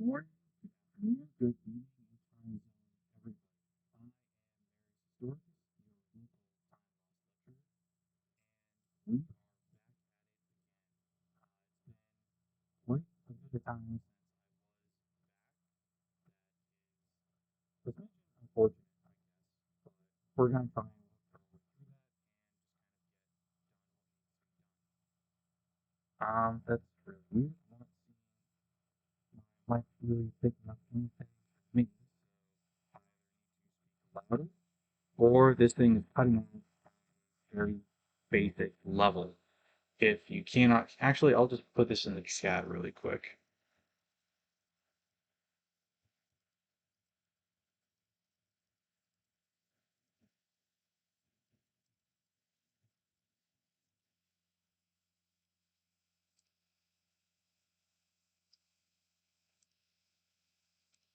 morning, good afternoon, good evening, and time zone, everybody. I am Marius Historicus, your local time loss lecturer, and we are back at it again. It's been quite a bit of time since I was back. That is, was mentioned unfortunate, I guess, but we're gonna try and work our way through that and just kind of get done what needs to be done. That's really weird. I don't see my mic really picking up anything for me, so I either need to speak louder or this thing is cutting out at a very basic level. If you cannot, actually, I'll just put this in the chat really quick.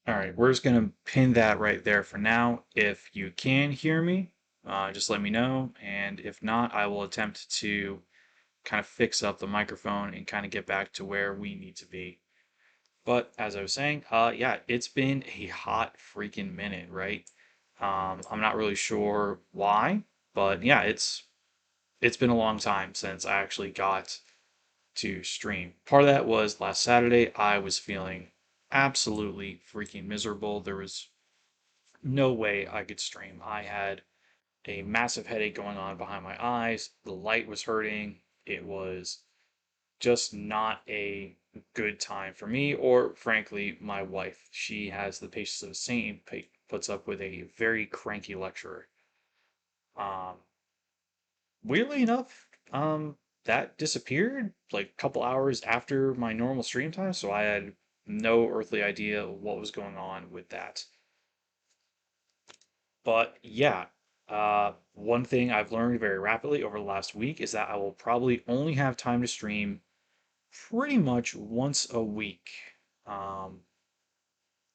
All right, we're just gonna pin that right there for now. If you can hear me, just let me know, and if not, I will attempt to kind of fix up the microphone and kind of get back to where we need to be. But as I was saying, yeah, it's been a hot freaking minute, right? I'm not really sure why, but yeah, it's been a long time since I actually got to stream. Part of that was last Saturday, I was feeling absolutely freaking miserable. There was no way I could stream. I had a massive headache going on behind my eyes. The light was hurting. It was just not a good time for me, or frankly, my wife. She has the patience of a saint and puts up with a very cranky lecturer. Um, Weirdly enough, that disappeared like a couple hours after my normal stream time, so I had no earthly idea what was going on with that. But yeah, one thing I've learned very rapidly over the last week is that I will probably only have time to stream pretty much once a week. Um,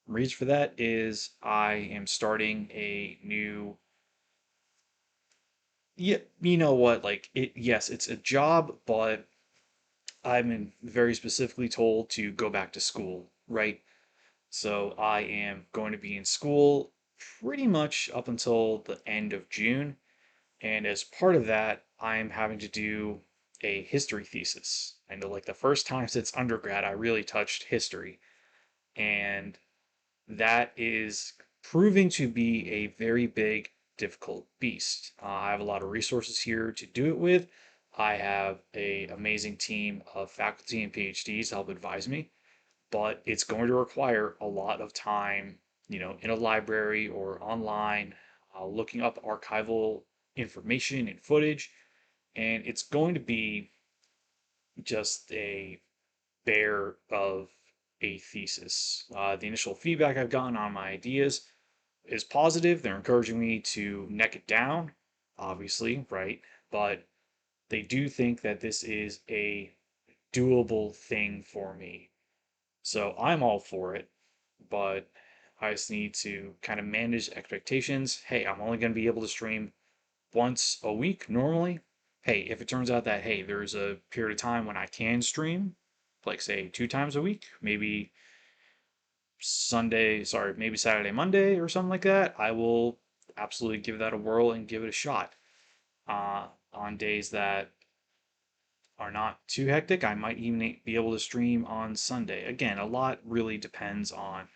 Reason for that is I am starting a new. Yeah, you know what? Like it. Yes, it's a job, but I'm very specifically told to go back to school, right? So I am going to be in school pretty much up until the end of June. And as part of that, I'm having to do a history thesis. I know, like, the first time since undergrad, I really touched history. And that is proving to be a very big, difficult beast. I have a lot of resources here to do it with. I have an amazing team of faculty and PhDs to help advise me, but it's going to require a lot of time, in a library or online, looking up archival information and footage, and it's going to be just a bear of a thesis. The initial feedback I've gotten on my ideas is positive. They're encouraging me to neck it down, obviously, right? But they do think that this is a doable thing for me. So I'm all for it, but I just need to kind of manage expectations. Hey, I'm only going to be able to stream once a week normally. Hey, if it turns out that, hey, there's a period of time when I can stream, like say 2 times a week, maybe maybe Saturday, Monday, or something like that, I will absolutely give that a whirl and give it a shot. On days that are not too hectic, I might even be able to stream on Sunday. Again, a lot really depends on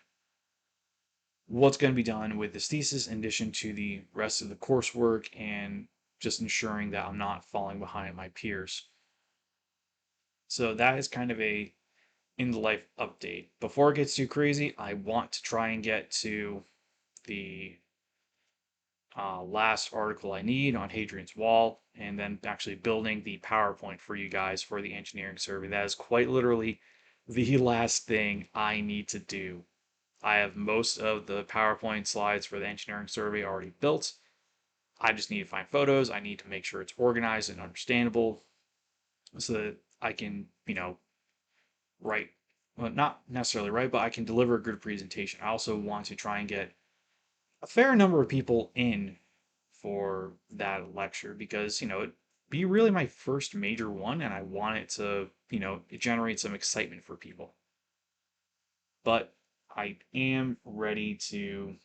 what's going to be done with this thesis in addition to the rest of the coursework and just ensuring that I'm not falling behind my peers. So that is kind of a in the life update. Before it gets too crazy, I want to try and get to the last article I need on Hadrian's Wall, and then actually building the PowerPoint for you guys for the engineering survey. That is quite literally the last thing I need to do. I have most of the PowerPoint slides for the engineering survey already built. I just need to find photos. I need to make sure it's organized and understandable so that I can, write, well, not necessarily write, but I can deliver a good presentation. I also want to try and get a fair number of people in for that lecture because, it'd be really my first major one and I want it to, generate some excitement for people. But I am ready to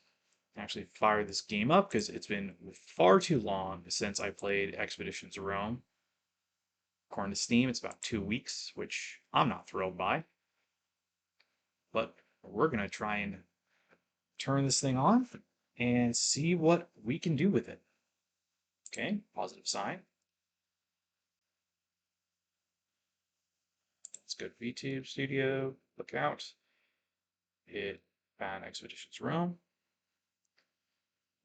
actually fire this game up because it's been far too long since I played Expeditions Rome. According to Steam, it's about 2 weeks, which I'm not thrilled by. But we're going to try and turn this thing on and see what we can do with it. Okay, positive sign. Let's go to VTube Studio, look out. Hit Fan Expeditions Rome.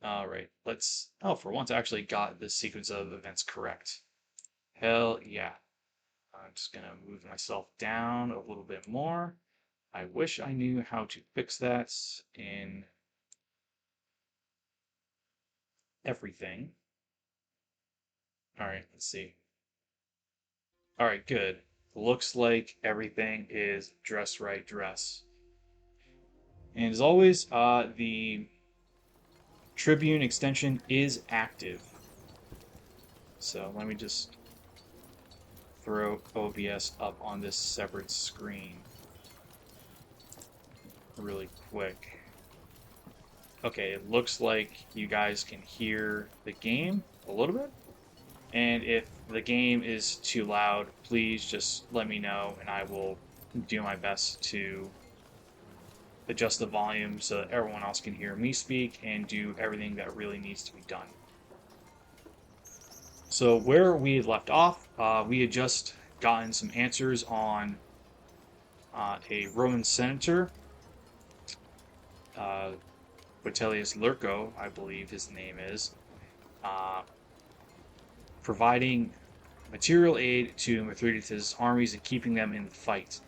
All right, for once I actually got the sequence of events correct. Hell yeah. I'm just gonna move myself down a little bit more. I wish I knew how to fix that in everything. All right, let's see. All right, good. Looks like everything is dress right dress. And as always, the Tribune extension is active. So let me just throw OBS up on this separate screen really quick. Okay, it looks like you guys can hear the game a little bit. And if the game is too loud, please just let me know and I will do my best to adjust the volume so that everyone else can hear me speak and do everything that really needs to be done. So where we had left off, we had just gotten some answers on a Roman senator, Vitellius Lurco, I believe his name is, providing material aid to Mithridates' armies and keeping them in the fight.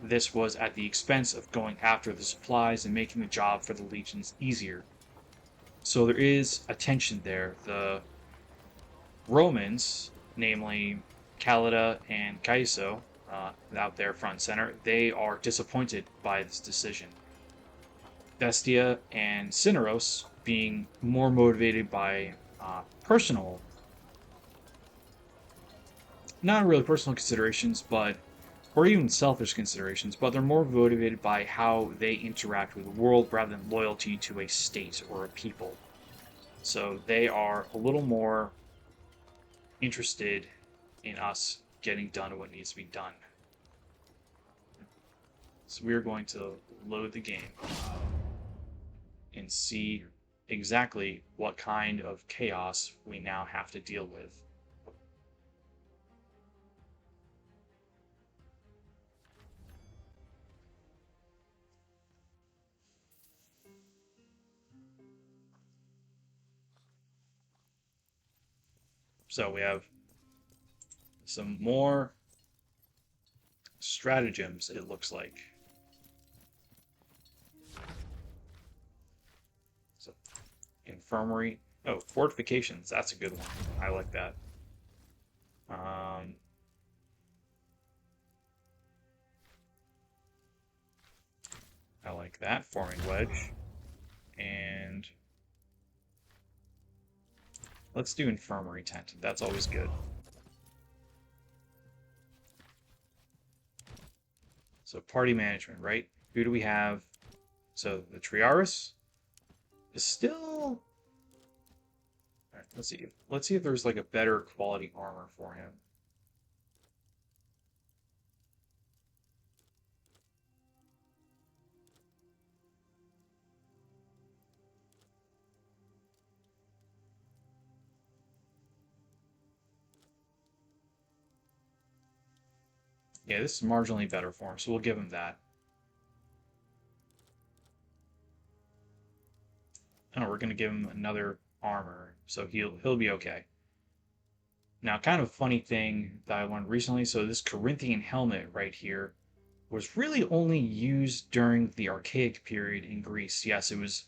This was at the expense of going after the supplies and making the job for the legions easier. So there is a tension there. The Romans, namely Calida and Caeso, out there front and center, they are disappointed by this decision. Bestia and Cineros being more motivated by personal, not really personal considerations, or even selfish considerations, but they're more motivated by how they interact with the world rather than loyalty to a state or a people. So they are a little more interested in us getting done what needs to be done. So we're going to load the game and see exactly what kind of chaos we now have to deal with. So we have some more stratagems, it looks like. So, infirmary. Oh, fortifications. That's a good one. I like that. I like that. Forming wedge. And let's do infirmary tent. That's always good. So party management, right? Who do we have? So the Triaris is still. All right, let's see. Let's see if there's like a better quality armor for him. Yeah, this is marginally better for him, so we'll give him that. Oh, we're gonna give him another armor, so he'll be okay. Now, kind of a funny thing that I learned recently, so this Corinthian helmet right here was really only used during the Archaic period in Greece. Yes, it was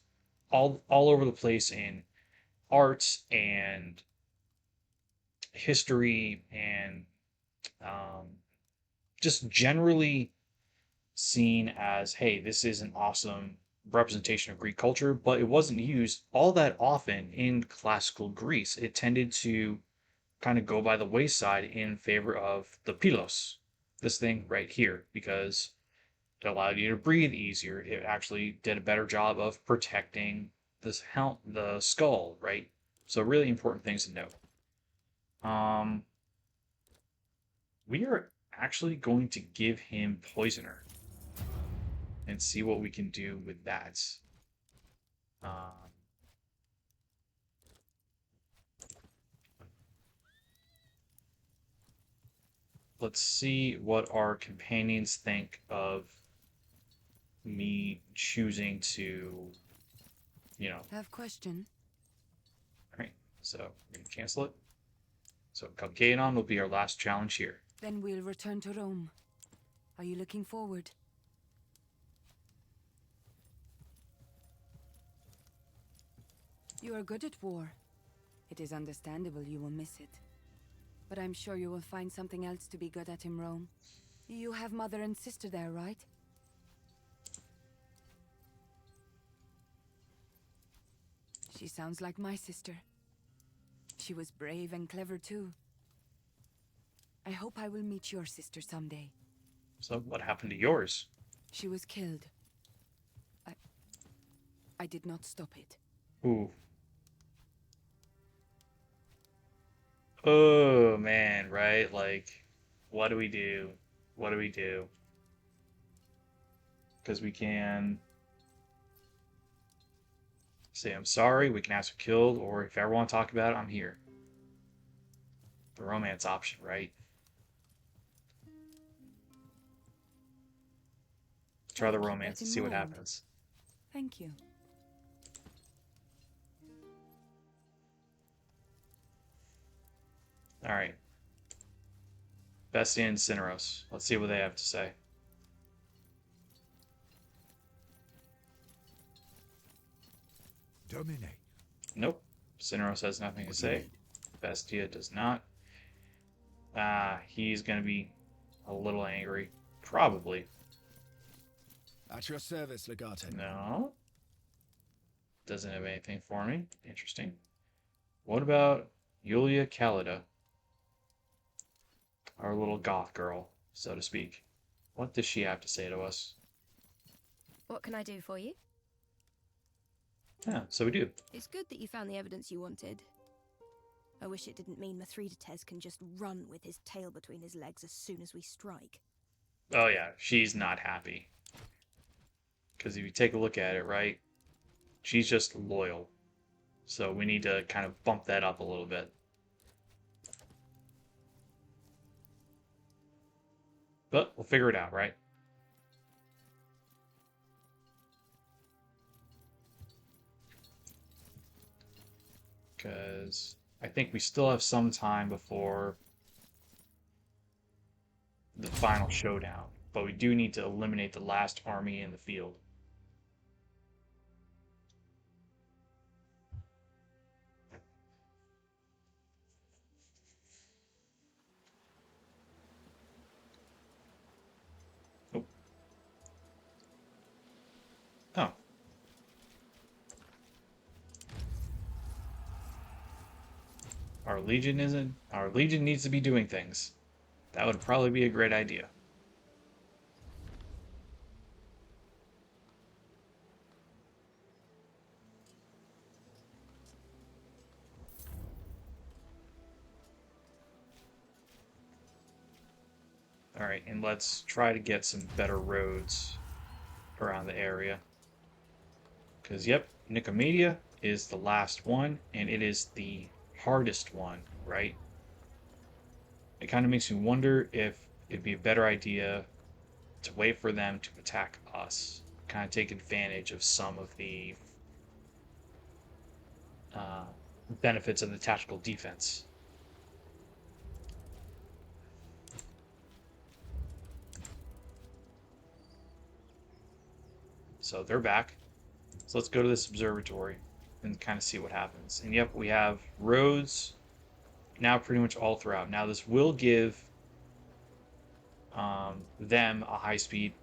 all over the place in art and history and just generally seen as, hey, this is an awesome representation of Greek culture, but it wasn't used all that often in classical Greece. It tended to kind of go by the wayside in favor of the pilos, this thing right here, because It allowed you to breathe easier. It actually did a better job of protecting the skull, right? So really important things to note. Um, we are actually going to give him poisoner and see what we can do with that. Um, let's see what our companions think of me choosing to, Have question? all right, so we're gonna cancel it. So Chalcedon will be our last challenge here. Then we'll return to Rome. Are you looking forward? You are good at war. It is understandable you will miss it. But I'm sure you will find something else to be good at in Rome. You have mother and sister there, right? She sounds like my sister. She was brave and clever too. I hope I will meet your sister someday. So what happened to yours? She was killed. I did not stop it. Ooh. Oh man, right? Like, what do we do? What do we do? Because we can say I'm sorry, we can ask her killed, or if I ever want to talk about it, I'm here. The romance option, right? Try the I'll keep romance that and in see what mind. happens. Thank you. Alright. Bestia and Cineros. Let's see what they have to say. Domine. Nope. Cineros has nothing to What do you say. need? Bestia does not. He's gonna be a little angry. Probably. At your service, Legate. No. Doesn't have anything for me. Interesting. What about Yulia Kalida? Our little goth girl, so to speak. What does she have to say to us? What can I do for you? Yeah, so we do. It's good that you found the evidence you wanted. I wish it didn't mean Mithridates can just run with his tail between his legs as soon as we strike. Oh yeah, she's not happy. Because if you take a look at it, right, she's just loyal. So we need to kind of bump that up a little bit. But we'll figure it out, right? Because I think we still have some time before the final showdown. But we do need to eliminate the last army in the field. Oh. Oh. Our Legion needs to be doing things. That would probably be a great idea. Alright, and let's try to get some better roads around the area. Because, yep, Nicomedia is the last one, and it is the hardest one, right? It kind of makes me wonder if it'd be a better idea to wait for them to attack us. Kind of take advantage of some of the uh, benefits of the tactical defense. So they're back. So let's go to this observatory and kind of see what happens. And yep, we have roads now pretty much all throughout. Now this will give them a high-speed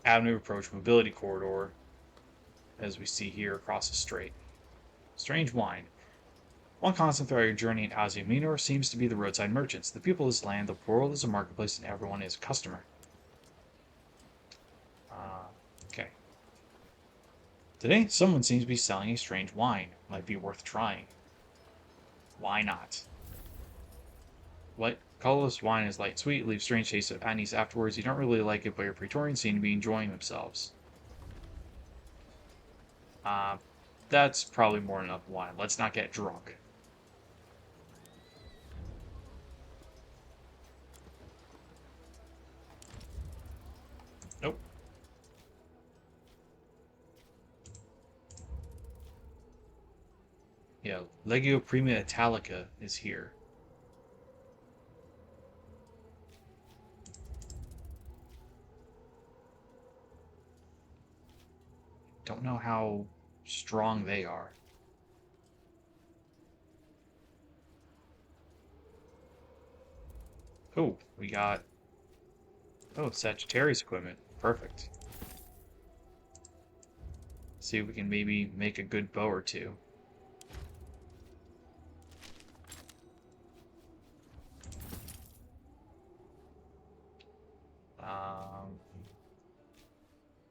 avenue approach mobility corridor, as we see here across the strait. Strange wine. One constant throughout your journey in Asia Minor seems to be the roadside merchants. The people of this land, the world is a marketplace, and everyone is a customer. Okay. Today, someone seems to be selling a strange wine. Might be worth trying. Why not? What? Colorless wine is light sweet, leaves strange taste of anise afterwards. You don't really like it, but your praetorians seem to be enjoying themselves. Uh, that's probably more than enough wine. Let's not get drunk. Nope. Yeah, Legio Prima Italica is here. Don't know how strong they are. Oh, we got... Oh, Sagittarius equipment. Perfect. See if we can maybe make a good bow or two.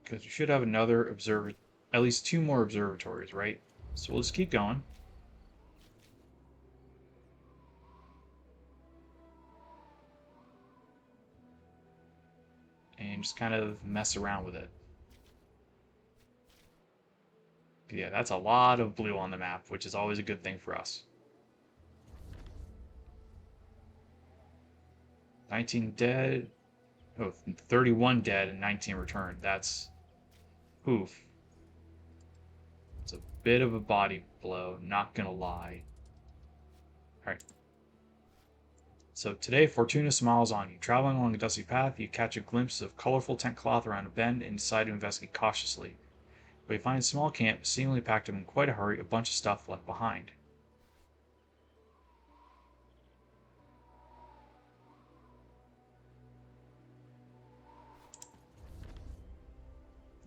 Because we should have another at least two more observatories, right? So we'll just keep going. And just kind of mess around with it. Yeah, that's a lot of blue on the map, which is always a good thing for us. 19 dead. Oh, 31 dead and 19 returned. That's... Oof. It's a bit of a body blow, not gonna lie. Alright. So today, Fortuna smiles on you. Traveling along a dusty path, you catch a glimpse of colorful tent cloth around a bend and decide to investigate cautiously. But you find a small camp, seemingly packed up in quite a hurry, a bunch of stuff left behind.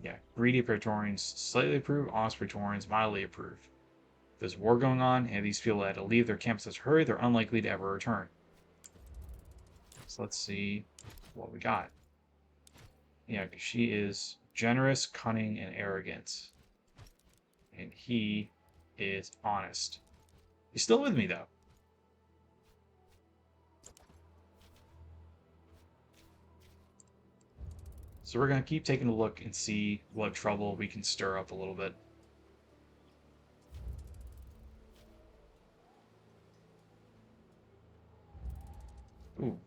Yeah, greedy Praetorians slightly approve, honest Praetorians mildly approve. If there's war going on, and these people had to leave their camp in such a hurry, they're unlikely to ever return. So let's see what we got. Yeah, she is generous, cunning, and arrogant. And he is honest. He's still with me, though. So we're going to keep taking a look and see what trouble we can stir up a little bit. Ooh.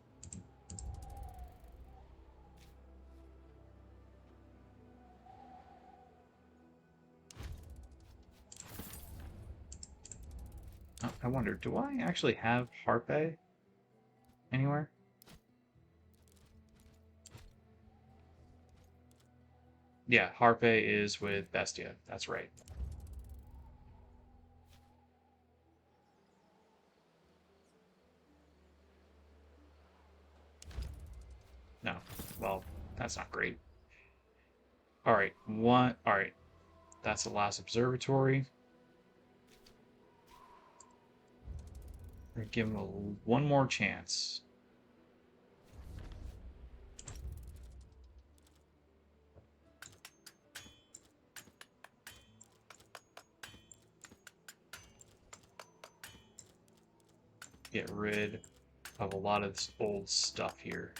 Oh, I wonder, do I actually have Harpe anywhere? Yeah, Harpe is with Bestia. That's right. No. Well, that's not great. Alright, one. Alright, that's the last observatory. Give him one more chance. Get rid of a lot of this old stuff here.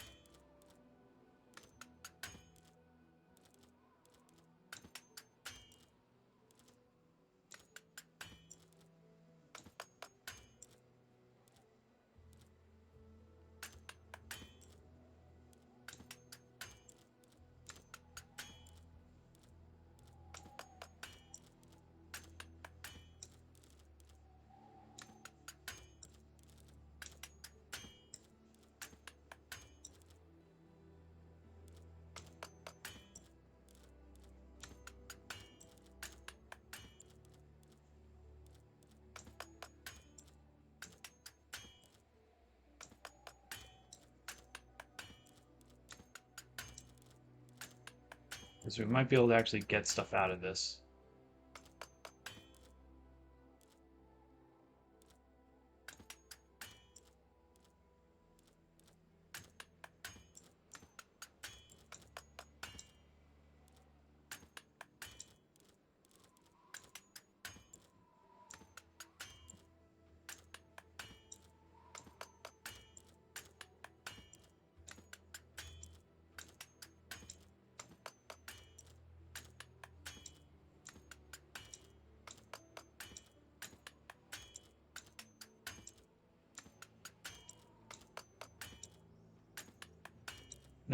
Because we might be able to actually get stuff out of this.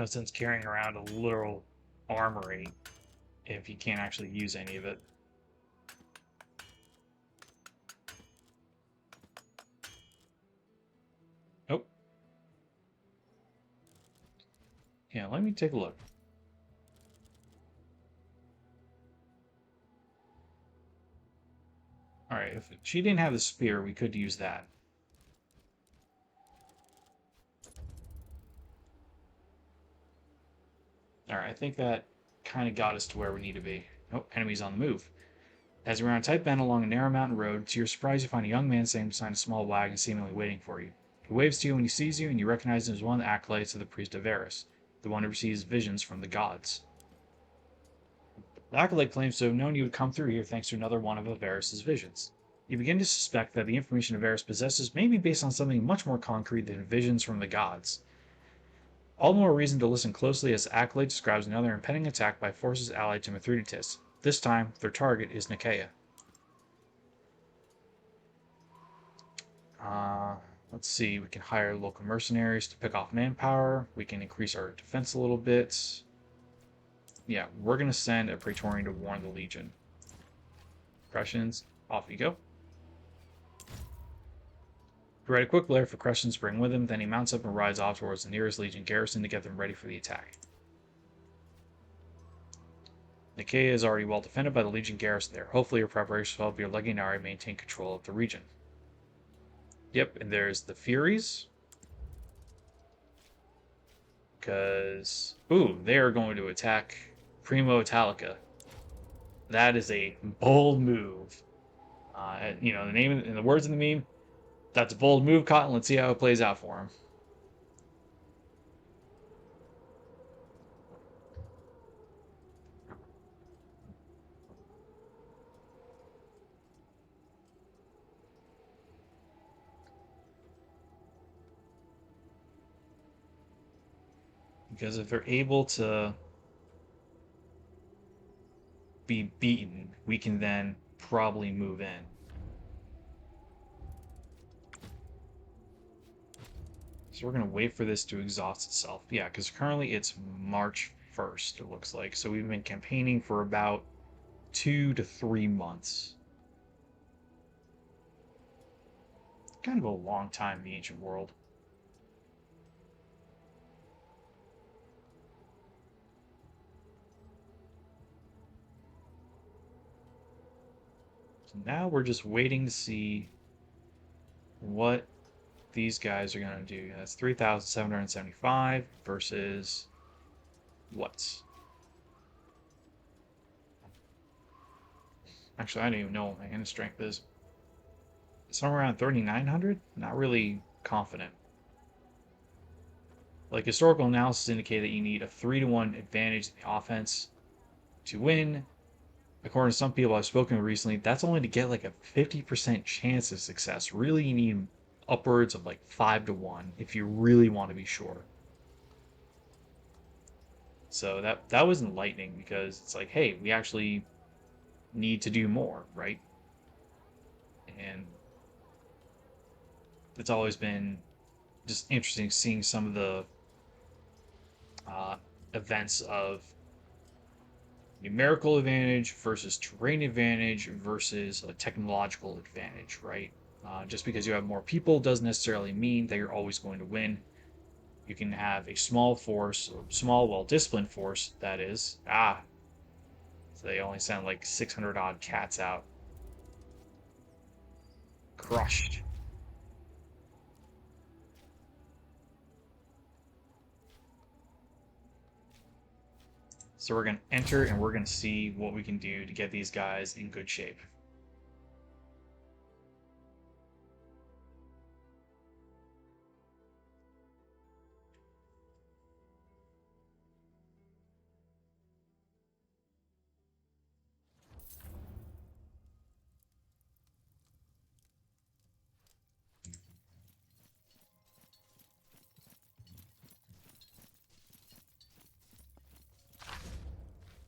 No sense carrying around a literal armory if you can't actually use any of it. Nope. Yeah, let me take a look. Alright, if she didn't have the spear, we could use that. Alright, I think that kind of got us to where we need to be. Oh, enemies on the move. As you are on a tight bend along a narrow mountain road, to your surprise, you find a young man standing beside a small wagon, seemingly waiting for you. He waves to you when he sees you, and you recognize him as one of the acolytes of the priest of Varus, the one who receives visions from the gods. The acolyte claims to have known you would come through here thanks to another one of Varus's visions. You begin to suspect that the information Varus possesses may be based on something much more concrete than visions from the gods. All the more reason to listen closely as the acolyte describes another impending attack by forces allied to Mithridates. This time, their target is Nicaea. Let's see, we can hire local mercenaries to pick off manpower. We can increase our defense a little bit. Yeah, we're going to send a praetorian to warn the legion. Crussians, off you go. You write a quick letter for Crussians to bring with him, then he mounts up and rides off towards the nearest legion garrison to get them ready for the attack. Nicaea is already well defended by the legion garrison there. Hopefully your preparations will help your legionary maintain control of the region. Yep, and there's the Furies. Because, ooh, they are going to attack Primo Italica. That is a bold move. You know, the name and the words in the meme, that's a bold move, Cotton. Let's see how it plays out for him. Because if they're able to be beaten, we can then probably move in. So we're going to wait for this to exhaust itself. Yeah, because currently it's March 1st, it looks like. So we've been campaigning for about 2 to 3 months. Kind of a long time in the ancient world. So now we're just waiting to see what these guys are going to do. That's 3,775 versus what? Actually, I don't even know what my hand strength is. Somewhere around 3,900? Not really confident. Like, historical analysis indicate that you need a 3-to-1 advantage in the offense to win. According to some people I've spoken with recently, that's only to get like a 50% chance of success. Really, you need upwards of like 5-to-1 if you really want to be sure. So that was enlightening because it's like, hey, we actually need to do more, right? And it's always been just interesting seeing some of the events of numerical advantage versus terrain advantage versus a technological advantage, right? Just because you have more people doesn't necessarily mean that you're always going to win. You can have a small force, or small, well-disciplined force, that is. So they only send like 600 odd cats out. Crushed. So we're going to enter and we're going to see what we can do to get these guys in good shape.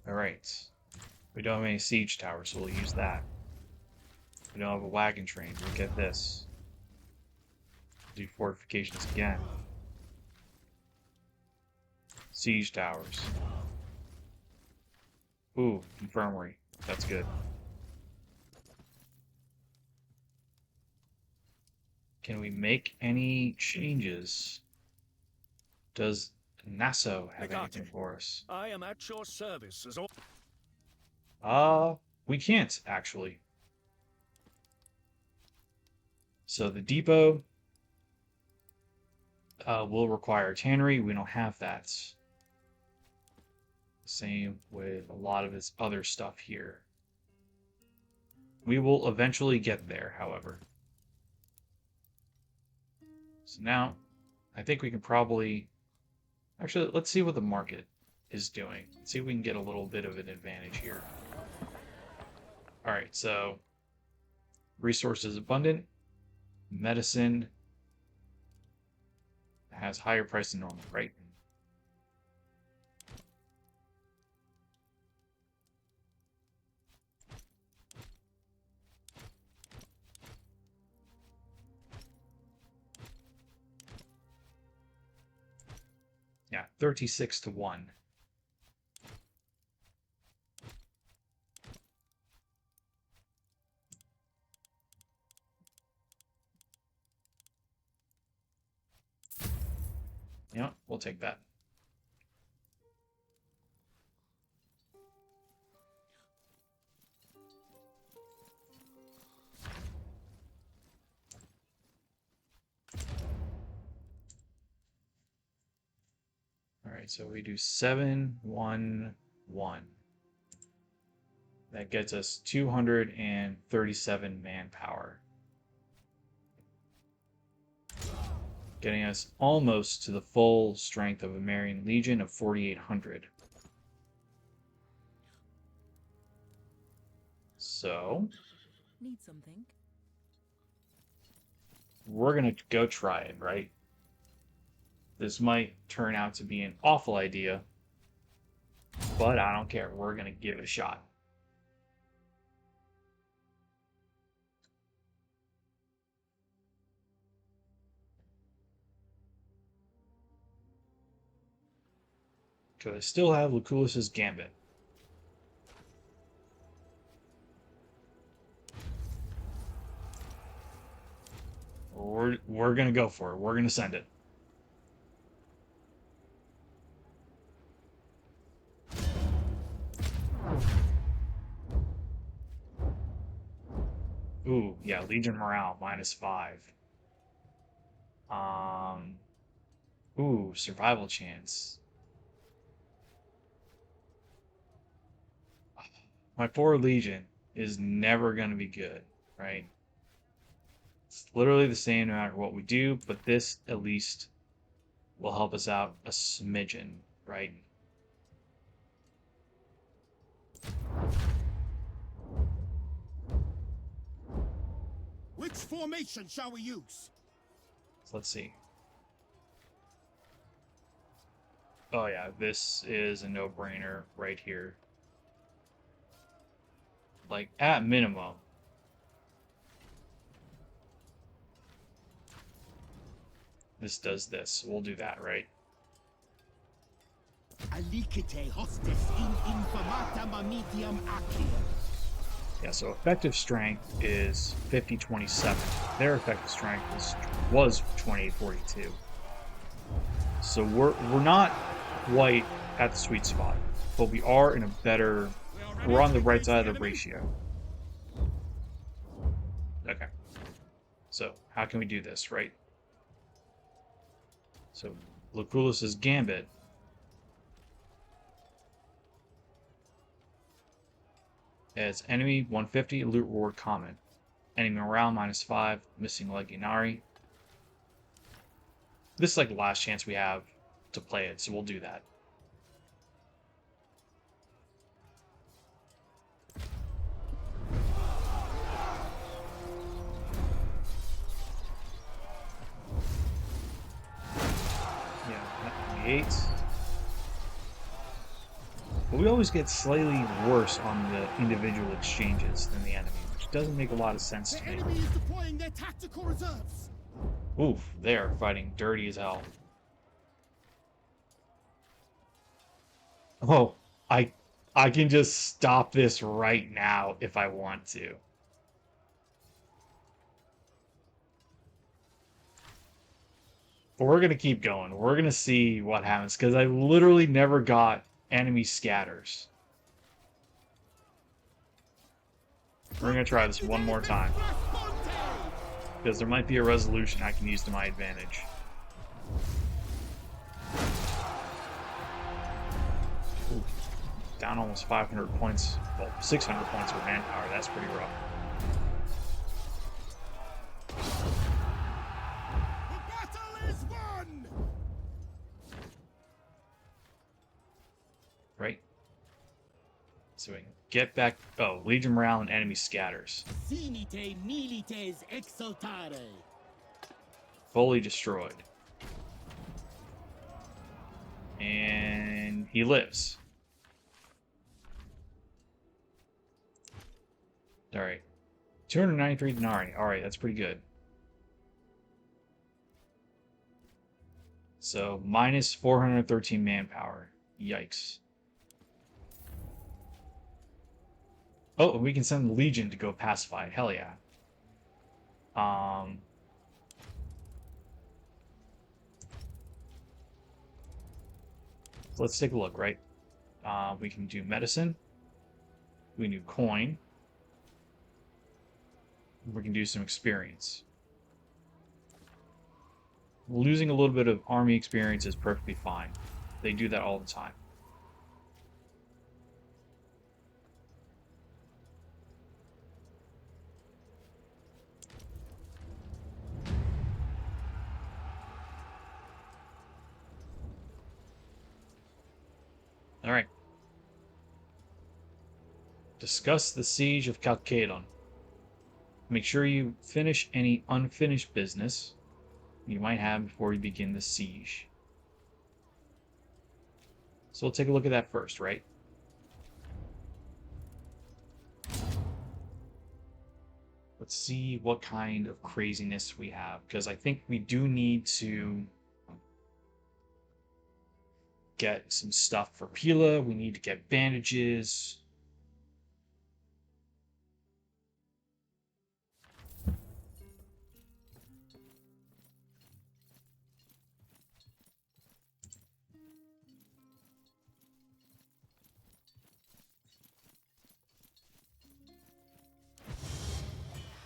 Alright. We don't have any siege towers, so we'll use that. We don't have a wagon train, we'll get this. Do fortifications again. Siege towers. Ooh, infirmary. That's good. Can we make any changes? Does Nassau have anything for us? I am at your service as all. We can't, actually. So the depot will require tannery. We don't have that. Same with a lot of its other stuff here. We will eventually get there, however. So now, I think we can probably... Actually, let's see what the market is doing. Let's see if we can get a little bit of an advantage here. Alright, so... Resources abundant. Medicine has higher price than normal, right? Yeah, 36 to 1. Yeah, we'll take that. Alright, so we do 7, 1, 1. That gets us 237 manpower. Getting us almost to the full strength of a Marian Legion of 4,800. So... Need something? We're gonna go try it, right? This might turn out to be an awful idea, but I don't care. We're gonna give it a shot. Because I still have Lucullus's Gambit. We're gonna go for it. We're gonna send it. Ooh, yeah, Legion morale -5. Ooh, survival chance. My 4 Legion is never gonna be good, right? It's literally the same no matter what we do, but this at least will help us out a smidgen, right? Which formation shall we use? So let's see. Oh yeah, this is a no-brainer right here. Like, at minimum. This does this. We'll do that, right? Alicite hostis in infamata mamitiam acti. Yeah, so effective strength is 50-27. Their effective strength was 28-42. So we're not quite at the sweet spot, but we are in a better... We're on the right side of the ratio. Okay. So, how can we do this, right? So, Lucullus's Gambit. Adds enemy 150, loot reward common. Enemy morale -5, missing legionary. This is like the last chance we have to play it, so we'll do that. Yeah, 98. But we always get slightly worse on the individual exchanges than the enemy, which doesn't make a lot of sense The to me. enemy is deploying their tactical reserves. Oof, they're fighting dirty as hell. Oh, I I can just stop this right now if I want to. But we're gonna keep going. We're gonna see what happens because I literally never got enemy scatters. We're gonna try this one more time because there might be a resolution I can use to my advantage. Ooh, down almost 500 points. Well, 600 points of manpower. That's pretty rough. The battle is won! Right? So we can get back. Oh, Legion morale and enemy scatters. Sinite milites exultare. Fully destroyed. And he lives. Alright. 293 denarii. Alright, that's pretty good. So, minus 413 manpower. Yikes. Oh, we can send the Legion to go pacify it. Hell yeah. So let's take a look, right? We can do medicine. We can do coin. We can do some experience. Losing a little bit of army experience is perfectly fine. They do that all the time. Alright. Discuss the siege of Chalcedon. Make sure you finish any unfinished business you might have before you begin the siege. So we'll take a look at that first, right? Let's see what kind of craziness we have, because I think we do need to get some stuff for Pila. We need to get bandages.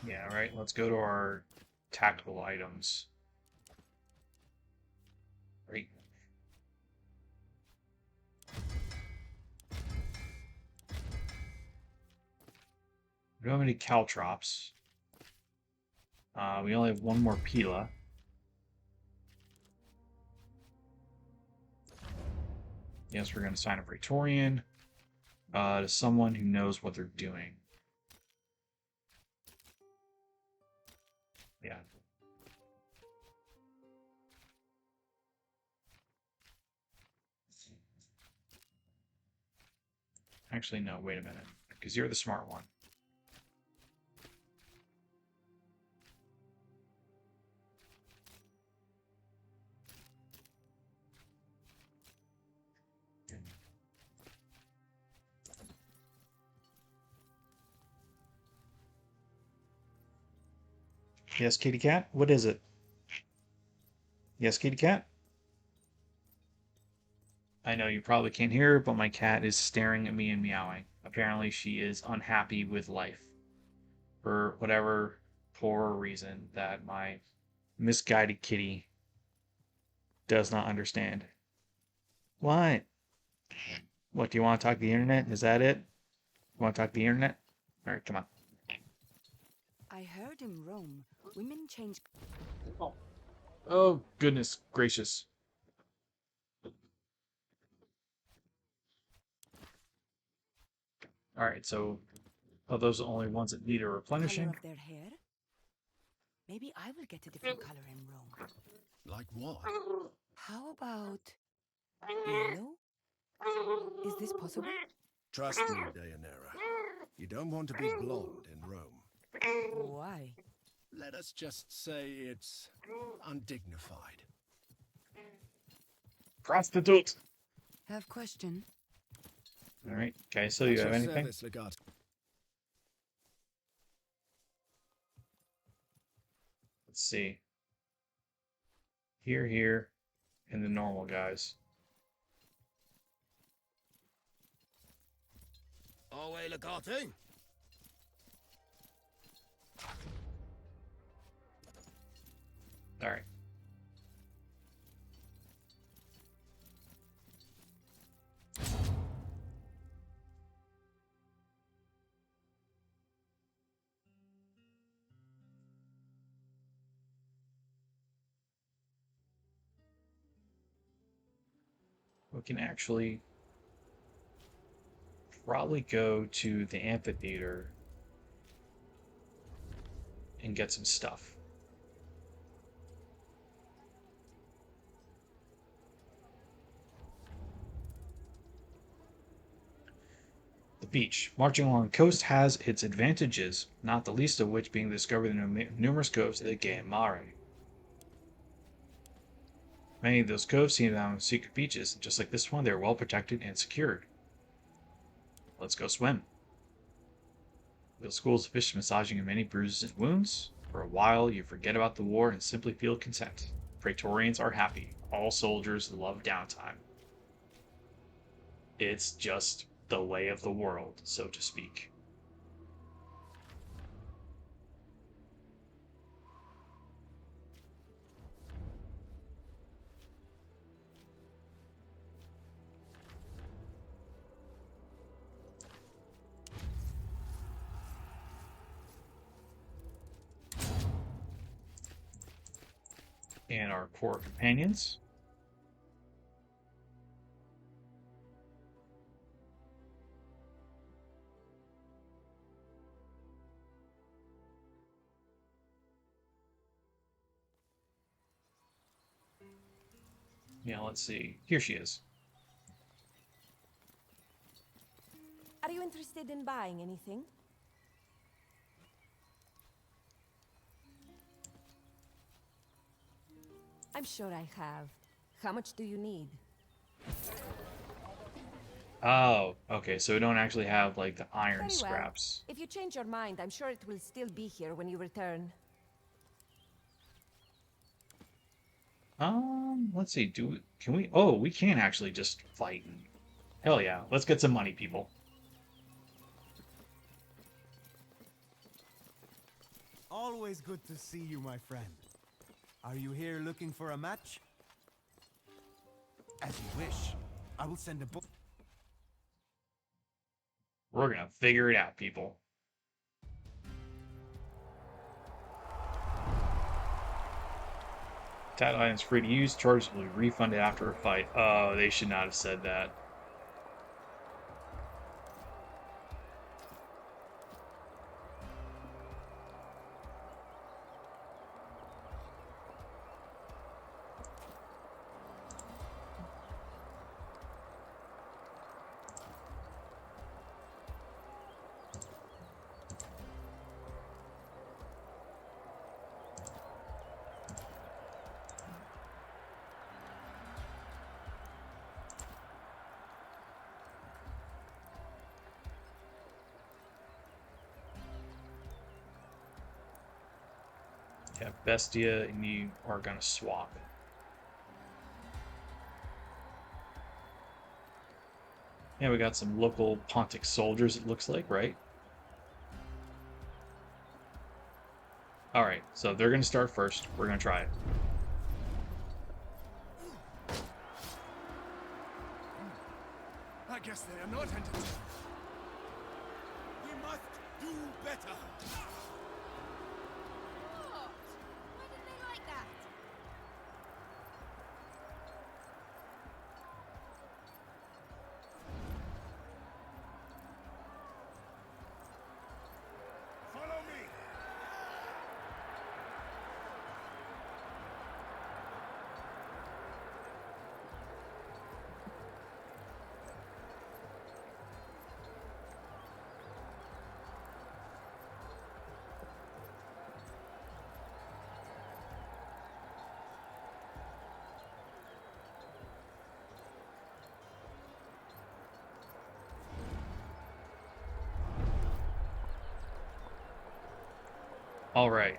Yeah, right. Let's go to our tactical items. Right. We don't have any caltrops. We only have one more Pila. Yes, we're going to assign a praetorian to someone who knows what they're doing. Yeah. Actually, no, wait a minute. Because you're the smart one. Yes, kitty cat? What is it? Yes, kitty cat? I know you probably can't hear, but my cat is staring at me and meowing. Apparently, she is unhappy with life. For whatever poor reason that my misguided kitty does not understand. What? What, do you want to talk to the internet? Is that it? You want to talk to the internet? Alright, come on. I heard in Rome, women change. Oh, goodness gracious. Alright, so are those the only ones that need a Color replenishing? of their hair? Maybe I will get a different color in Rome. Like what? How about yellow? Is this possible? Trust me, Deianira. You don't want to be blonde in Rome. Why? Let us just say it's undignified. Prostitute! Have question. All right. Okay, so you At have your anything? service, Legato. Let's see. Here, and the normal guys. Away, Legato. All right. We can actually probably go to the amphitheater and get some stuff. The beach. Marching along the coast has its advantages, not the least of which being discovering the numerous coves of the Gnaeus Mare. Many of those coves seem to have secret beaches, and just like this one, they are well protected and secured. Let's go swim. Feel schools of fish massaging in many bruises and wounds. For a while, you forget about the war and simply feel content. Praetorians are happy. All soldiers love downtime. It's just the way of the world, so to speak. And our poor companions. Yeah, let's see. Here she is. Are you interested in buying anything? I'm sure I have. How much do you need? Oh, okay, so we don't actually have, like, the iron Very well. scraps. If you change your mind, I'm sure it will still be here when you return. Let's see, can we, oh, we can actually just fight. Hell yeah, let's get some money, people. Always good to see you, my friend. Are you here looking for a match? As you wish. I will send a book. We're gonna figure it out, people. Tat items free to use, charges will be refunded after a fight. Oh, they should not have said that. Yeah, Bestia and you are gonna swap. Yeah, we got some local Pontic soldiers, it looks like, right? Alright, so they're gonna start first. We're gonna try it. I guess they are not entertained. We must do better. What? Why did they like that? Follow me. All right.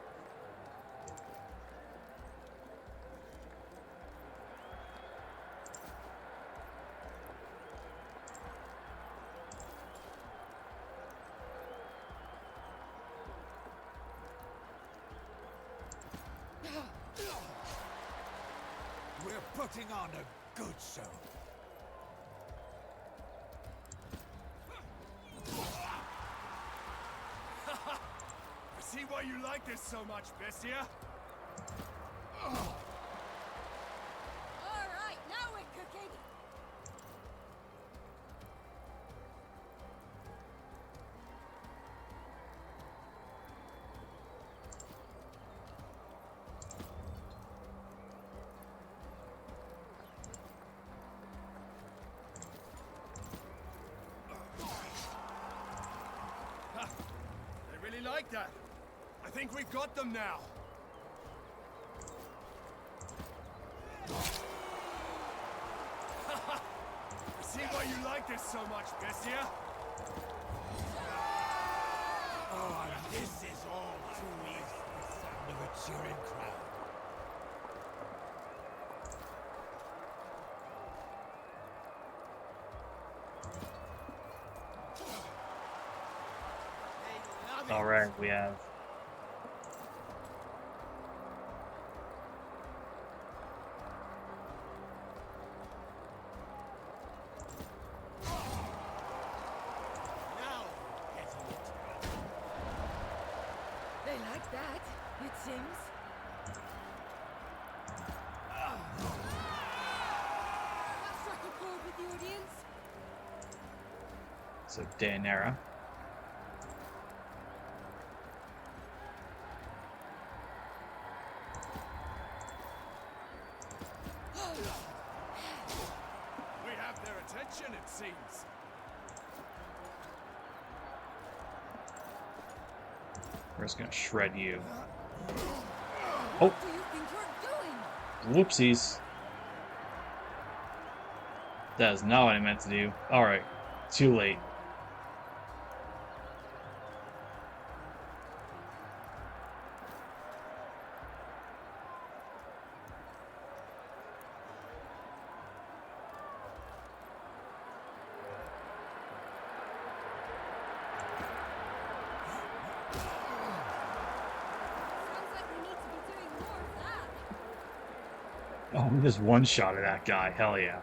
We're putting on a good show. I see why you like this so much, Bestia. Alright, now we're cooking! They really like that. I think we've got them now. I see why you like this so much, Bestia. Oh, and this is all too easy. The sound of a cheering crowd. All right, we have. Now, getting it. They like that, it seems. That struck a chord with the audience. So Daenerys. We have their attention, it seems. We're just gonna shred you. What do you think you're doing? Whoopsies. That is not what I meant to do. Alright. Too late. Sounds like we need to be doing more of that. Oh, just one shot at that guy. Hell yeah.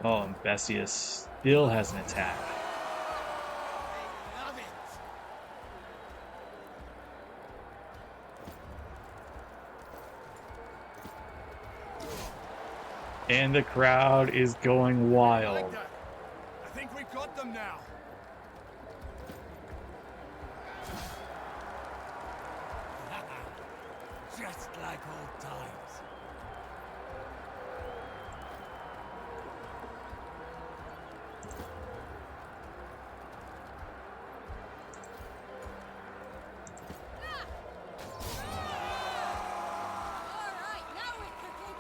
Oh, and Bestia still has an attack. They love it. And the crowd is going wild. Like that. I think we've got them now. Just like old times. Alright, now we're cooking!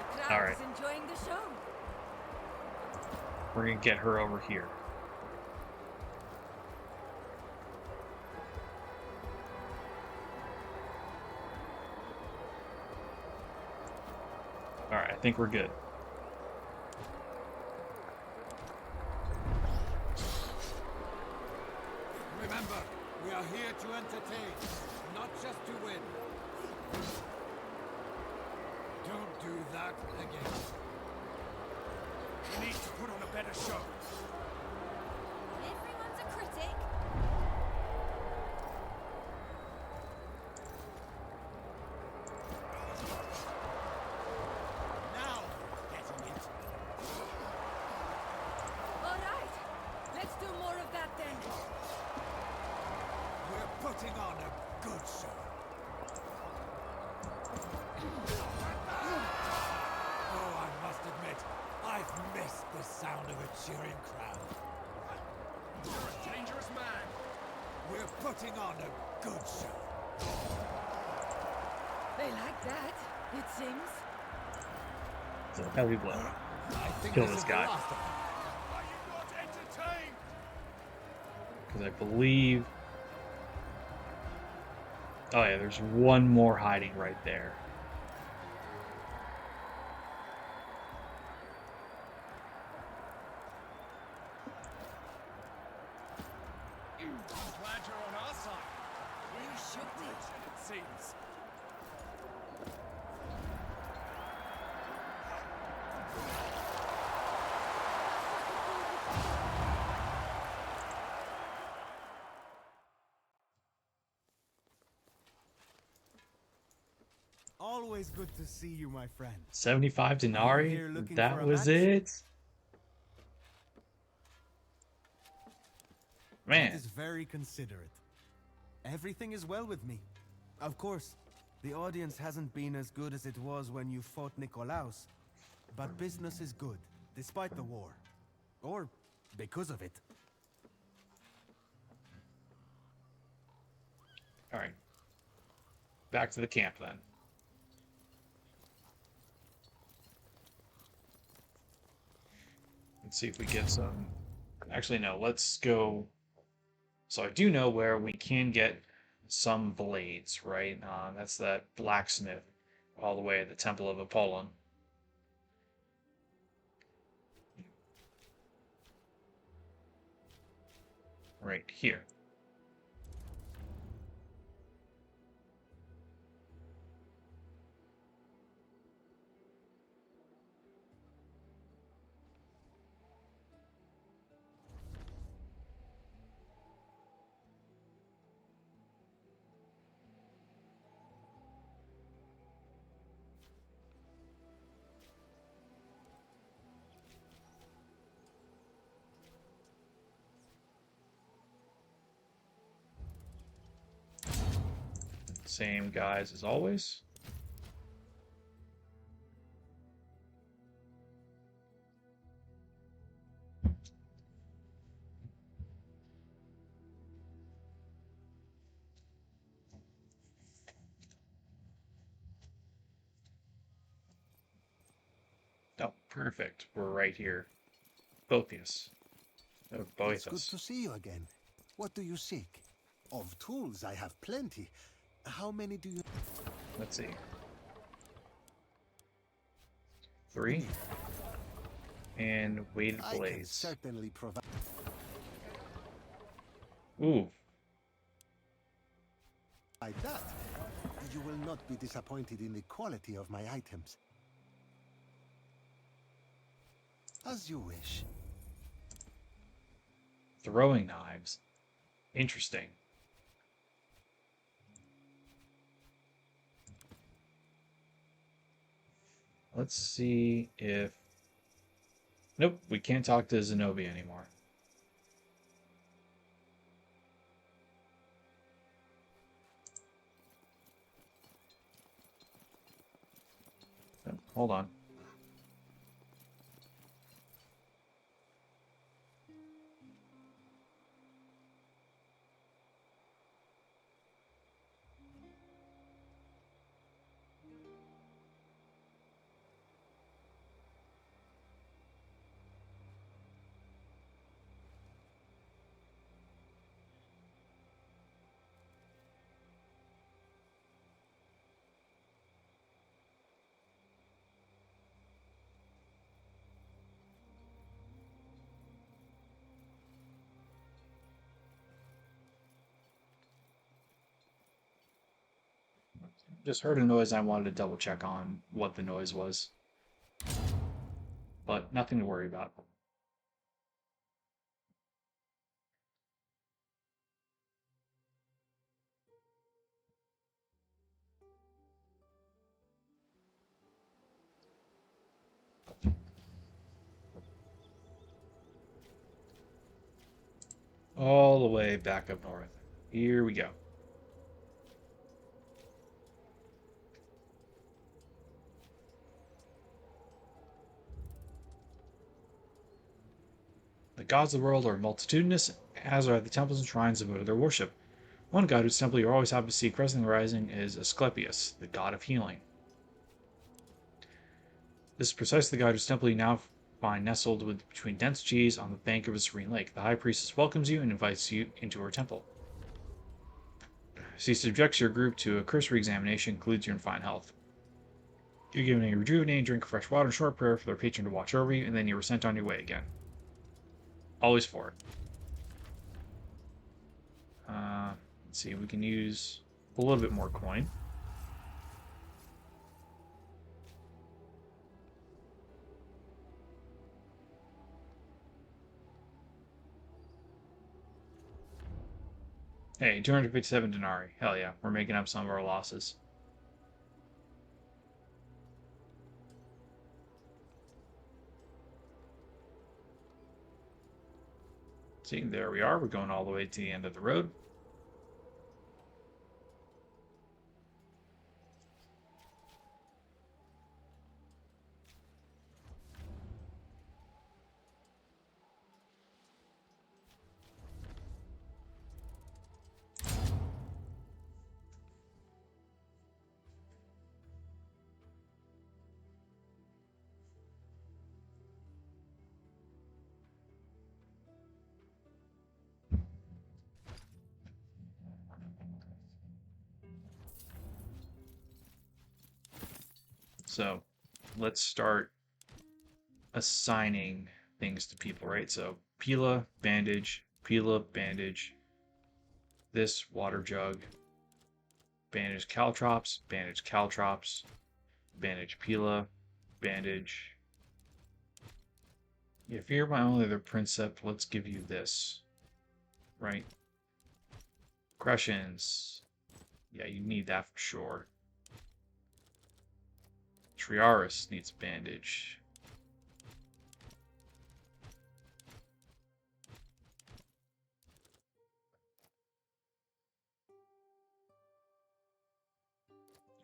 The crowd All right. is enjoying the show. We're gonna get her over here. Alright, I think we're good. Remember, we are here to entertain, not just to win. Don't do that again. We need to put on a better show. Everyone's a critic. Now, getting it. Alright, let's do more of that then. We're putting on a good show. Oh, I must admit, I've missed the sound of a cheering crowd. You're a dangerous man. We're putting on a good show. They like that, it seems. It's a heavy blow. I think Kill this this is the guy. last of them. Because I believe... Oh yeah, there's one more hiding right there. I'm glad you're on our side. You should be. It seems. Always good to see you, my friend. 75 Are you denarii? here looking That for a was match? it? That Man, is very considerate. Everything is well with me. Of course, the audience hasn't been as good as it was when you fought Nicolaus, but business is good, despite the war. Or because of it. alright. Back to the camp then. Let's see if we get some... Actually, no, let's go... So I do know where we can get some blades, right? That's that blacksmith all the way at the Temple of Apollon. Right here. Same guys as always. Oh, perfect. We're right here. Botheus. Oh, It's good to Boethus. see you again. What do you seek? Of tools, I have plenty. How many do you... Let's see. 3. And weighted I can blades. certainly provide... Ooh, that. You will not be disappointed in the quality of my items. As you wish. throwing knives. Interesting. Let's see if... Nope, we can't talk to Zenobia anymore. Oh, hold on. Just heard a noise. I wanted to double check on what the noise was. But nothing to worry about. All the way back up north. Here we go. The gods of the world are multitudinous, as are the temples and shrines devoted to their worship. One god whose temple you're always happy to see cresting the rising is Asclepius, the god of healing. This is precisely the god whose temple you now find nestled between dense trees on the bank of a serene lake. The high priestess welcomes you and invites you into her temple. She subjects your group to a cursory examination, concludes you're in fine health. You're given a rejuvenating drink of fresh water and short prayer for their patron to watch over you, and then you were sent on your way again. Always forward. Let's see, we can use a little bit more coin. Hey, 257 denarii. Hell yeah, we're making up some of our losses. See, there we are. We're going all the way to the end of the road. So let's start assigning things to people, right? So Pila, bandage, this water jug, bandage caltrops, bandage Pila, bandage. If you're my only other princeps, let's give you this, right? Crushins. Yeah, you need that for sure. Triaris needs bandage.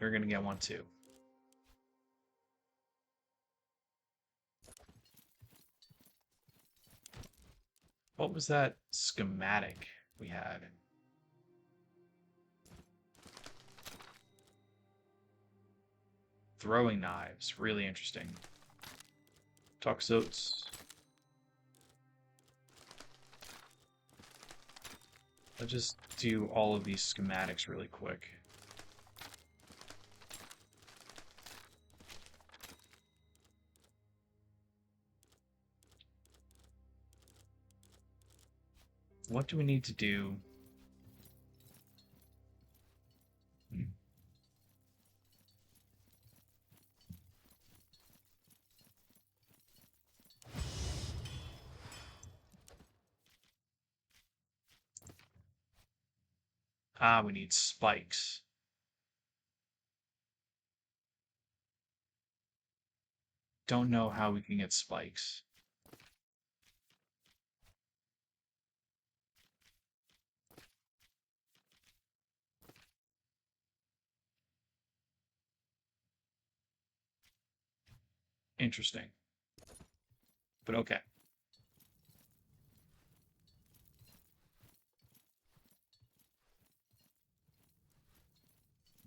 You're gonna get one too. What was that schematic we had? Throwing knives, really interesting. Toxotes. Let's just do all of these schematics really quick. What do we need to do? We need spikes. Don't know how we can get spikes. Interesting. But okay.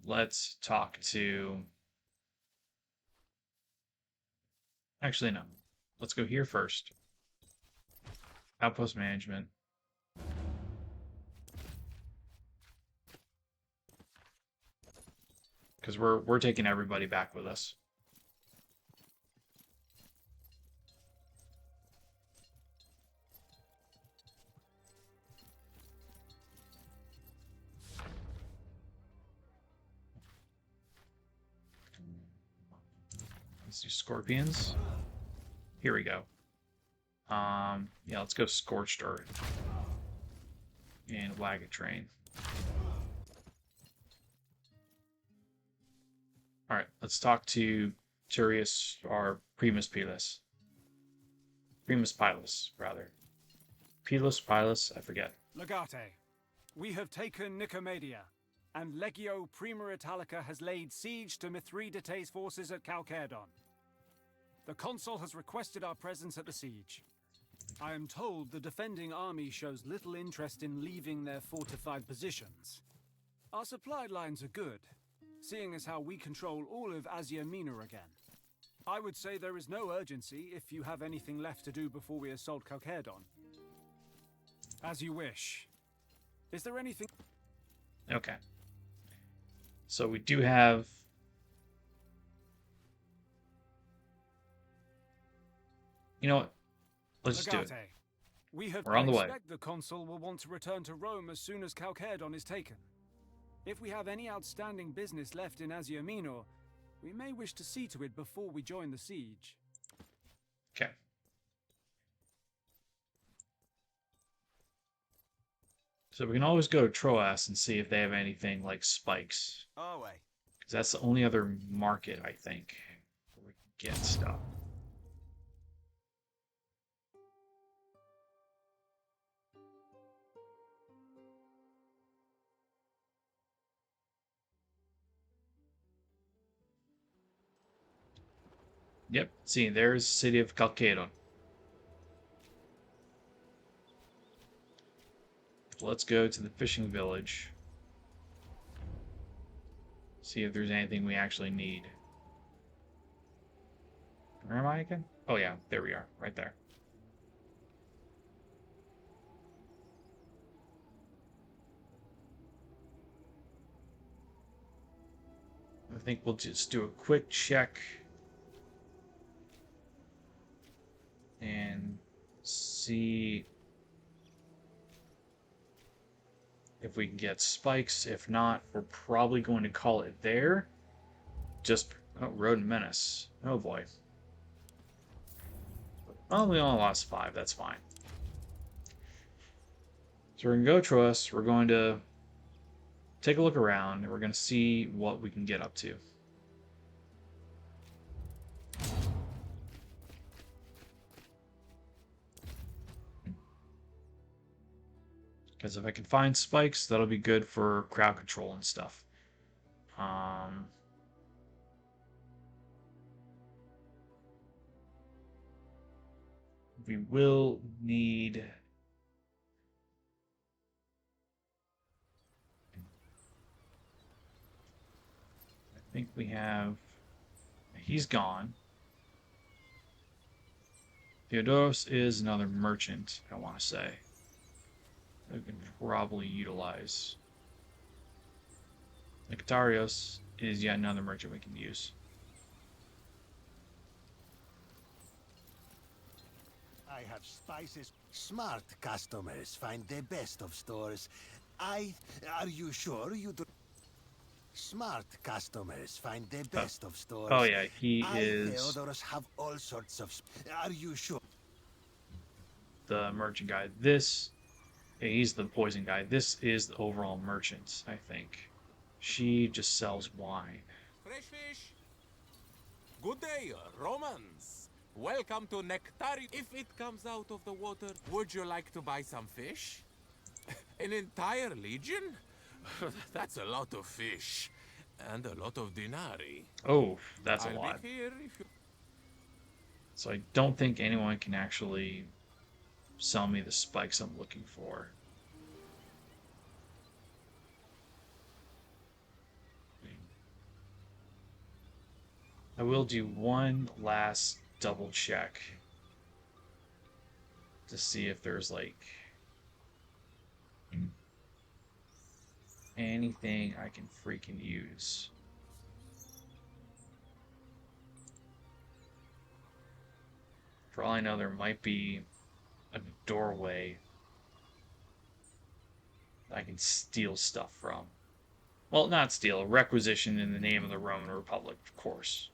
Let's talk to... Actually, no. Let's go here first. Outpost management. Because we're taking everybody back with us. Let's do scorpions. Here we go. Yeah, let's go scorched earth and wagon train. All right, let's talk to Turius or Primus Pilus. Primus Pilus, rather. Pilus, Pilus, I forget. Legate, we have taken Nicomedia, and Legio Prima Italica has laid siege to Mithridates' forces at Chalcedon. The consul has requested our presence at the siege. I am told the defending army shows little interest in leaving their fortified positions. Our supply lines are good, seeing as how we control all of Asia Minor again. I would say there is no urgency if you have anything left to do before we assault Calcedon. As you wish. Is there anything... Okay. So we do have... You know what? Let's just do it. Legate, we have... We're on the way. I expect the consul will want to return to Rome as soon as Calcedon is taken. If we have any outstanding business left in Asia Minor, we may wish to see to it before we join the siege. Okay. So we can always go to Troas and see if they have anything like spikes. Our way. Because that's the only other market, I think, where we can get stuff. Yep, see, there's the city of Calcedon. Let's go to the fishing village. See if there's anything we actually need. Where am I again? Oh yeah, there we are, right there. I think we'll just do a quick check and see if we can get spikes. If not, we're probably going to call it there. Just, oh, Rodent Menace. Oh boy. Well, we only lost 5, that's fine. So we're going to go Troas, we're going to take a look around, and we're going to see what we can get up to. Because if I can find spikes, that'll be good for crowd control and stuff. We will need... I think we have... He's gone. Theodoros is another merchant, I want to say. We can probably utilize. Nectarios is yet another merchant we can use. I have spices. Smart customers find the best of stores. Are you sure you do? Smart customers find the best of stores. Oh yeah, he is... Theodorus have all sorts of... Are you sure? The merchant guy. This... Yeah, he's the poison guy. This is the overall merchant, I think. She just sells wine. Fresh fish. Good day, Romans. Welcome to Nectari. If it comes out of the water, would you like to buy some fish? An entire legion? That's a lot of fish. And a lot of denarii. Oh, that's a I'll lot. be here if you... So I don't think anyone can actually sell me the spikes I'm looking for. I will do one last double check to see if there's like anything I can freaking use. For all I know, there might be a doorway I can steal stuff from. Well, not steal, requisition in the name of the Roman Republic, of course.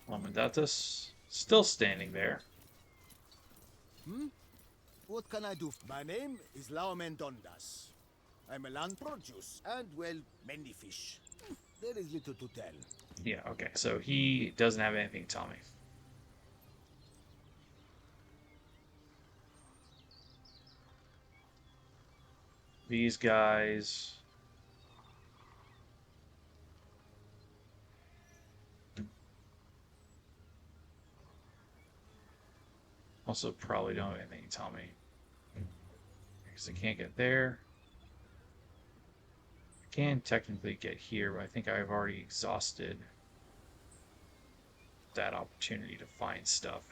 Mithridates still standing there. What can I do? My name is Laomendondas. I'm a land produce and, well, many fish. There is little to tell. Yeah, okay, so he doesn't have anything to tell me. These guys... also probably don't have anything to tell me. because I can't get there. I can technically get here, but I think I've already exhausted that opportunity to find stuff.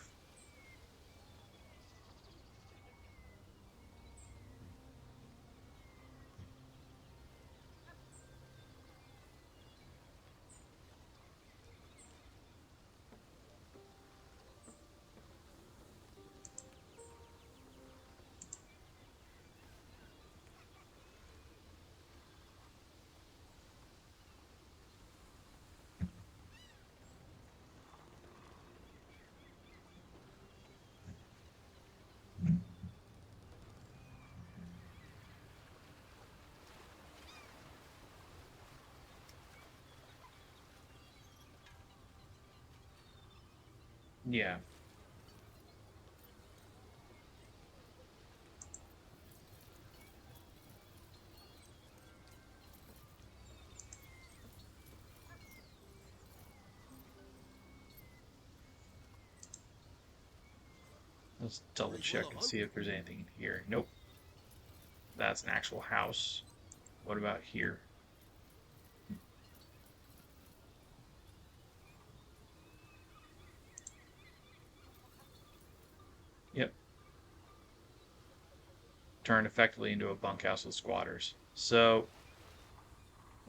Yeah. Let's double check and see if there's anything in here. Nope. That's an actual house. What about here? Yep. Turned effectively into a bunkhouse with squatters. So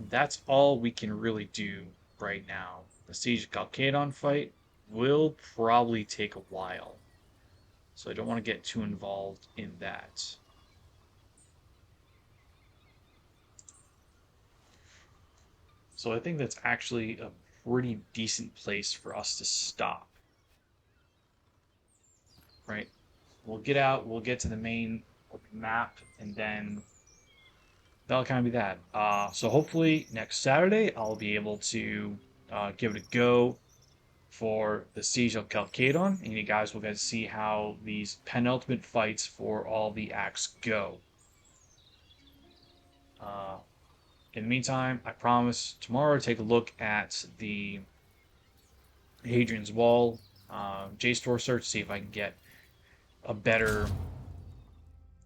that's all we can really do right now. The Siege of Chalcedon fight will probably take a while. So I don't want to get too involved in that. So I think that's actually a pretty decent place for us to stop. Right? We'll get out, we'll get to the main map, and then that'll kind of be that. So hopefully next Saturday I'll be able to give it a go for the Siege of Chalcedon, and you guys will get to see how these penultimate fights for all the acts go. Uh, in the meantime, I promise tomorrow to take a look at the Hadrian's Wall JSTOR search, see if I can get a better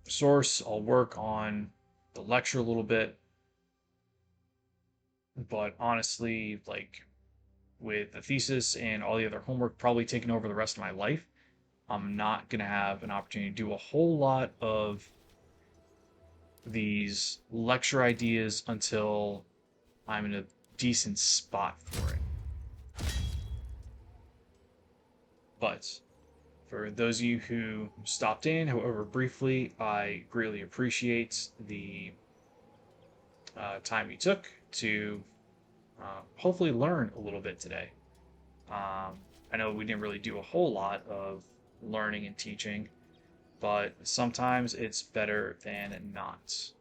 source. I'll work on the lecture a little bit, but honestly, like with the thesis and all the other homework probably taking over the rest of my life, I'm not going to have an opportunity to do a whole lot of these lecture ideas until I'm in a decent spot for it. But for those of you who stopped in, however briefly, I greatly appreciate the time you took to hopefully learn a little bit today. I know we didn't really do a whole lot of learning and teaching, but sometimes it's better than not.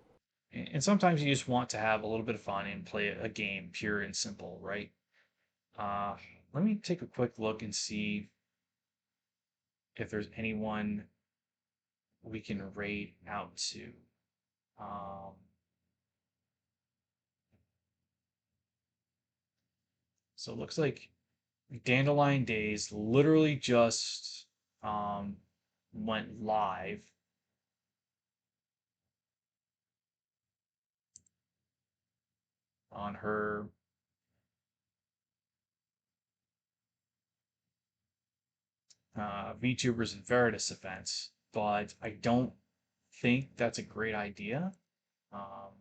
And sometimes you just want to have a little bit of fun and play a game, pure and simple, right? Uh, Let me take a quick look and see if there's anyone we can raid out to. Um, so it looks like Dandelion Days literally just went live. On her VTubers and Veritas events, but I don't think that's a great idea. Um,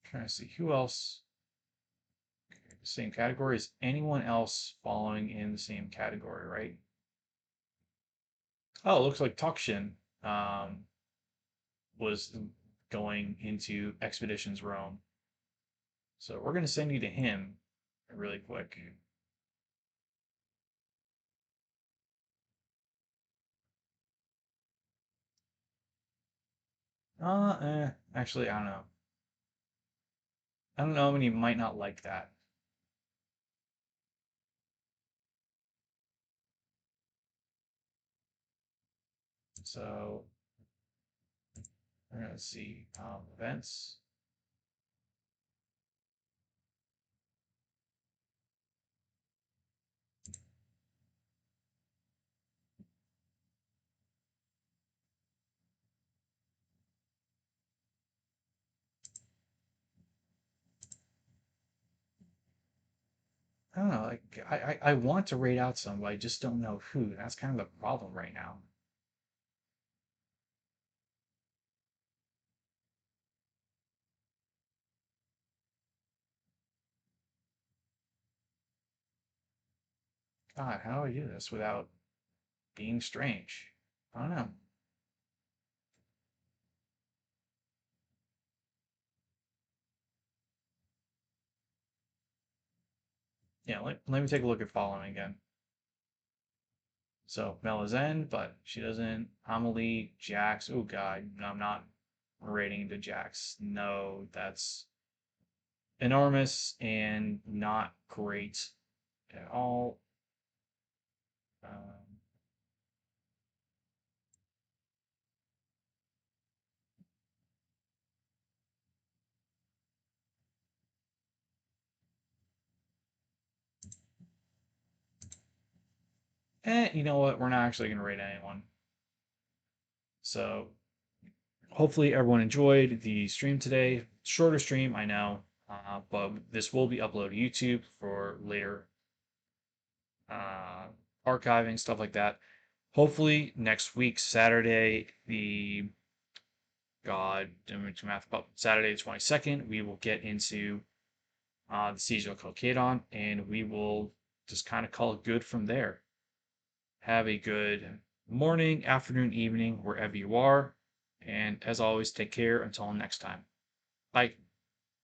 Trying to see who else. Same category. Is anyone else following in the same category, right? Oh, it looks like Tukshin was going into Expeditions Rome. So we're going to send you to him really quick. Actually, I don't know. I don't know, and he might not like that. So Let's see. Events. I don't know. Like I want to rate out some, but I just don't know who. That's kind of the problem right now. God, how do I do this without being strange? I don't know. Yeah, let me take a look at following again. So Melizen, but she doesn't. Amelie, Jax. Oh God, no, I'm not rating the Jax. No, that's enormous and not great at all. Um, you know what? We're not actually going to rate anyone. So hopefully everyone enjoyed the stream today. Shorter stream, I know, but this will be uploaded to YouTube for later uh, archiving, stuff like that. Hopefully next week, Saturday, the God, doing math, Saturday the 22nd, we will get into the Siege of Chalcedon, and we will just kind of call it good from there. Have a good morning, afternoon, evening, wherever you are. And as always, take care until next time. Bye.